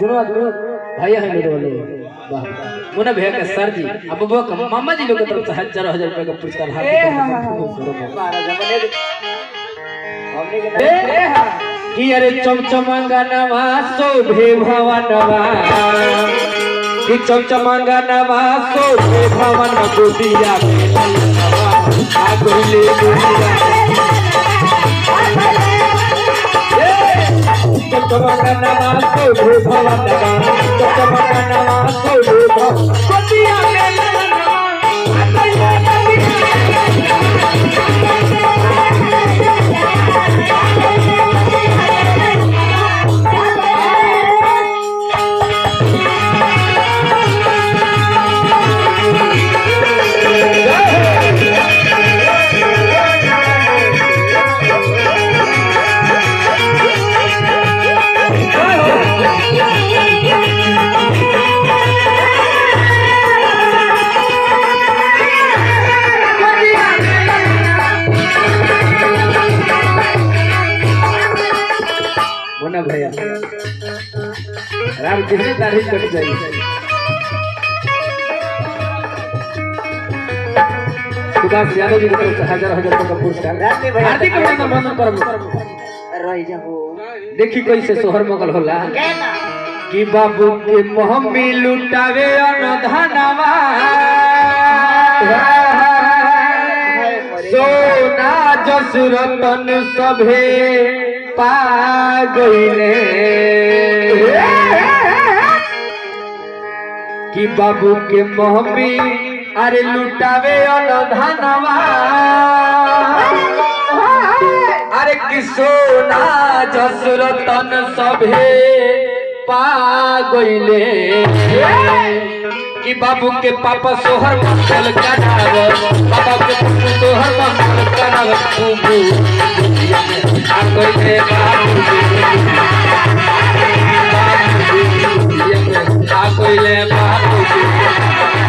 दोनों भैया है मेरे वाले मुन्ना भैया का सर जी अब वो मामा जी लोग की तरफ से 1000 रुपए का पुरस्कार कि अरे चमचमांगा नवा शोभे भवनवा कि चमचमांगा नवा शोभे भवन गोदिया आगुले चमचमांगा नवा शोभे भवनवा चमचमांगा नवा शोभे गोदिया भैया राम कितनी तारीफ कट जाएगी सुभाष यादव जी की तरफ से 1000 रुपए का पुरस्कार हार्दिक अभिनंदन करब रही जाओ देखी कैसे सोहर मगल होला कि बाबू के मोहम्मी लुटावे अनधनवा सोना जसरतन सभे पा गईले कि बाबू के मोहम्मी अरे लुटावे अनधनवा अरे कि सोना जसरतन सभे पा गईले कि बाबू के पापा सोहर मंगल कराव बाबा के सोहर मंगल कराव खूबू आ कोइले बाबू आ कोइले बाबू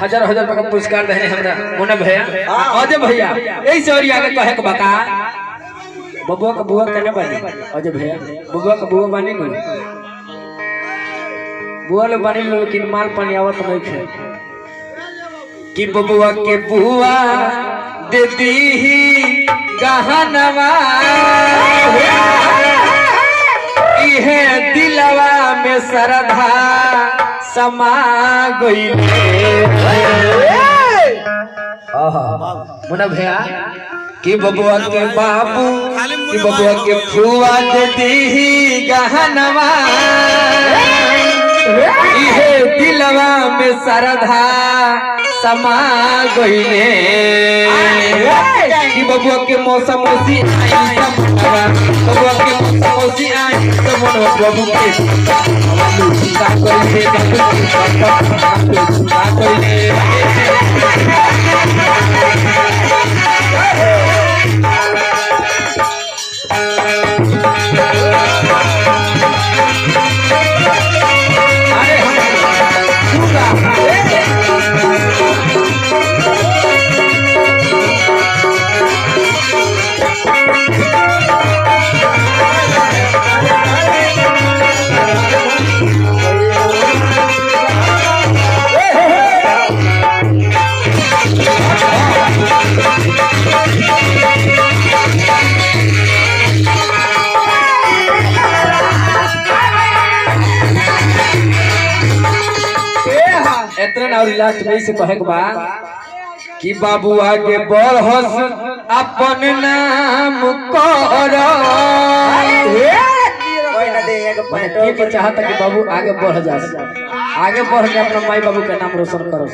हजार रुपए का पुरस्कार देने हमरा मुन्ना भैया अजय भैया ऐसे और आगे कहे के बता बबुआ का बुआ केने बनी अजय भैया बबुआ का बुआ बनी नहीं बुआ ले बनी लेकिन माल पानी आवत नहीं थे कि बबुआ के बुआ देती ही गहनवा इहे दिलवा में श्रद्धा समा गईले मुन्ना भैया कि बबुआ के बाबू कि बबुआ के फुआ देती ही गहनवा इहे दिलवा में श्रद्धा समा गईले कि बबुआ के मौसम मौसी आई बबुआ के मौसम मौसी आई तो मन बाबू के का कइले का कइले और लास्ट में से कहे के बा कि बाबू आगे बढ़स अपन नाम कर मैंने के चाहता कि बाबू आगे बढ़ जा, आगे बढ़ के अपना माई बाबू के नाम रोशन करो।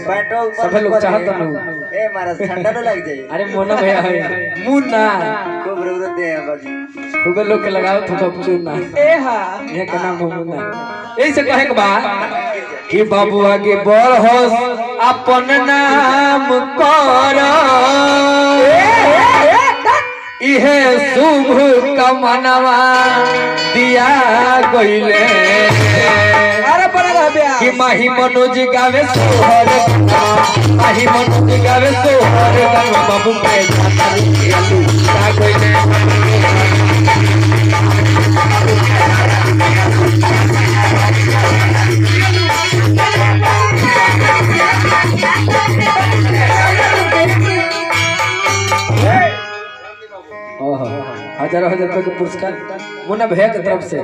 सब लोग चाहता नु ए महाराज ठंडा न लग जाए। अरे मोना भैया है मुन्ना खूब जरूरत है बाजी, खूबे लोग के लगाओ तो सब चुनना ए हां ये का नाम मुन्ना। ऐसे कहे के बा कि बाबू आगे बढ़ हो अपन नाम करो, इहे शुभ कामनावा दिया गइले। अरे बड़ा कि माही मनोज गावे सोहर, माही मनोज गावे सोहर बाबू के जाता गइले। हजारों हजार रुपए का पुरस्कार मुन्ना भैया की तरफ से।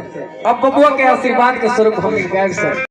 अब बबुआ के आशीर्वाद के स्वरूप हम गायब सर